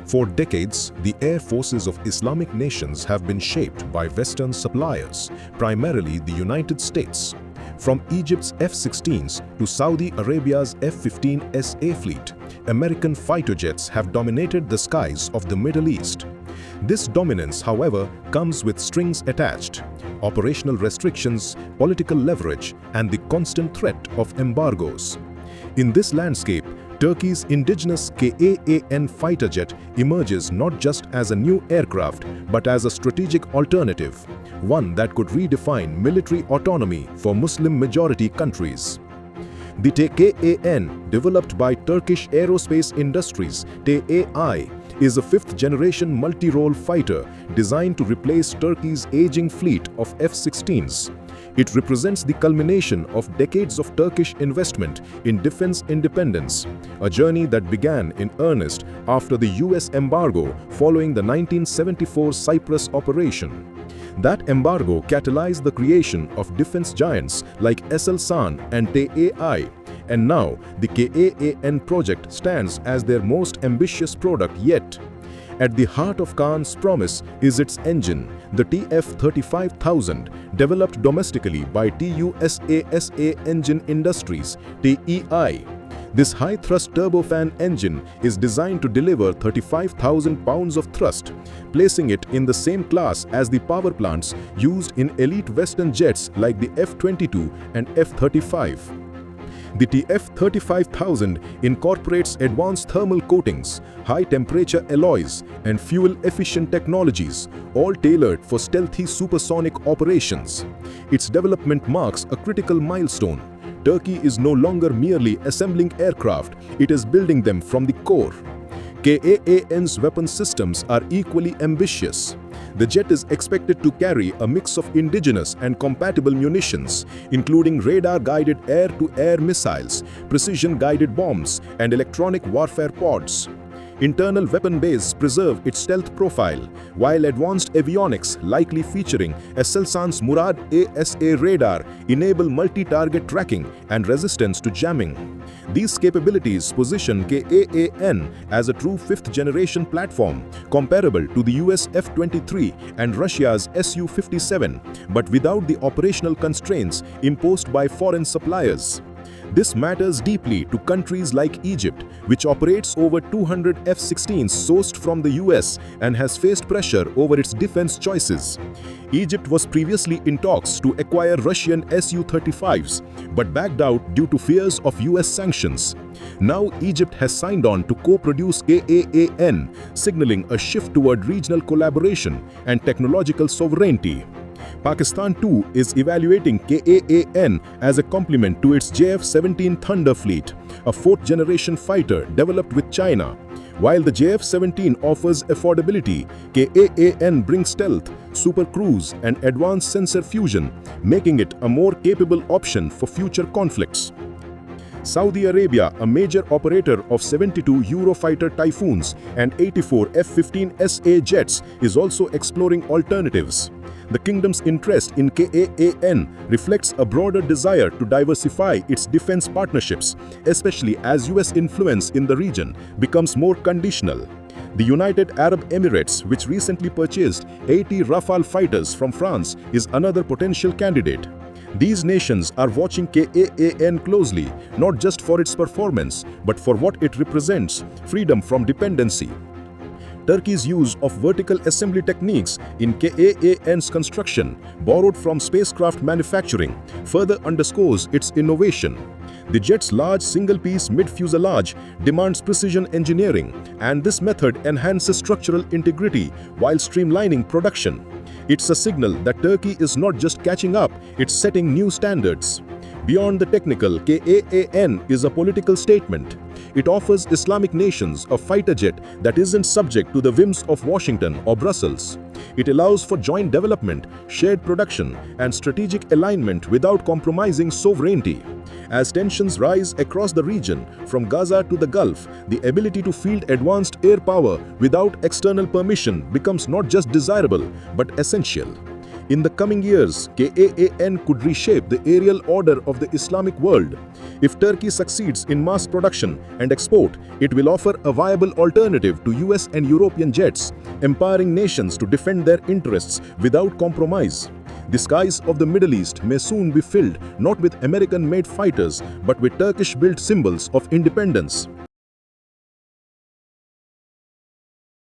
For decades, the air forces of Islamic nations have been shaped by Western suppliers, primarily the United States. From Egypt's F-16s to Saudi Arabia's F-15SA fleet, American fighter jets have dominated the skies of the Middle East. This dominance, however, comes with strings attached: operational restrictions, political leverage, and the constant threat of embargoes. In this landscape, Turkey's indigenous Kaan fighter jet emerges not just as a new aircraft, but as a strategic alternative, one that could redefine military autonomy for Muslim-majority countries. The Kaan, developed by Turkish Aerospace Industries (TAI), is a fifth-generation multi-role fighter designed to replace Turkey's aging fleet of F-16s. It represents the culmination of decades of Turkish investment in defense independence, a journey that began in earnest after the US embargo following the 1974 Cyprus operation. That embargo catalyzed the creation of defense giants like Aselsan and TAI, and now the Kaan project stands as their most ambitious product yet. At the heart of Kaan's promise is its engine, the TF35000, developed domestically by TUSASA Engine Industries (TEI). This high-thrust turbofan engine is designed to deliver 35,000 pounds of thrust, placing it in the same class as the power plants used in elite Western jets like the F-22 and F-35. The TF35000 incorporates advanced thermal coatings, high-temperature alloys, and fuel-efficient technologies, all tailored for stealthy supersonic operations. Its development marks a critical milestone. Turkey is no longer merely assembling aircraft, it is building them from the core. Kaan's weapon systems are equally ambitious. The jet is expected to carry a mix of indigenous and compatible munitions, including radar-guided air-to-air missiles, precision-guided bombs, and electronic warfare pods. Internal weapon bays preserve its stealth profile, while advanced avionics, likely featuring Aselsan's Murad ASA radar, enable multi-target tracking and resistance to jamming. These capabilities position Kaan as a true fifth-generation platform, comparable to the US F-23 and Russia's Su-57, but without the operational constraints imposed by foreign suppliers. This matters deeply to countries like Egypt, which operates over 200 F-16s sourced from the US and has faced pressure over its defense choices. Egypt was previously in talks to acquire Russian Su-35s, but backed out due to fears of US sanctions. Now Egypt has signed on to co-produce Kaan, signaling a shift toward regional collaboration and technological sovereignty. Pakistan too is evaluating Kaan as a complement to its JF-17 Thunder fleet, a fourth-generation fighter developed with China. While the JF-17 offers affordability, Kaan brings stealth, supercruise, and advanced sensor fusion, making it a more capable option for future conflicts. Saudi Arabia, a major operator of 72 Eurofighter Typhoons and 84 F-15SA jets, is also exploring alternatives. The kingdom's interest in Kaan reflects a broader desire to diversify its defense partnerships, especially as US influence in the region becomes more conditional. The United Arab Emirates, which recently purchased 80 Rafale fighters from France, is another potential candidate. These nations are watching Kaan closely, not just for its performance, but for what it represents: freedom from dependency. Turkey's use of vertical assembly techniques in Kaan's construction, borrowed from spacecraft manufacturing, further underscores its innovation. The jet's large single-piece mid-fuselage demands precision engineering, and this method enhances structural integrity while streamlining production. It's a signal that Turkey is not just catching up, it's setting new standards. Beyond the technical, Kaan is a political statement. It offers Islamic nations a fighter jet that isn't subject to the whims of Washington or Brussels. It allows for joint development, shared production, and strategic alignment without compromising sovereignty. As tensions rise across the region, from Gaza to the Gulf, the ability to field advanced air power without external permission becomes not just desirable, but essential. In the coming years, Kaan could reshape the aerial order of the Islamic world. If Turkey succeeds in mass production and export, it will offer a viable alternative to US and European jets, empowering nations to defend their interests without compromise. The skies of the Middle East may soon be filled not with American-made fighters, but with Turkish-built symbols of independence.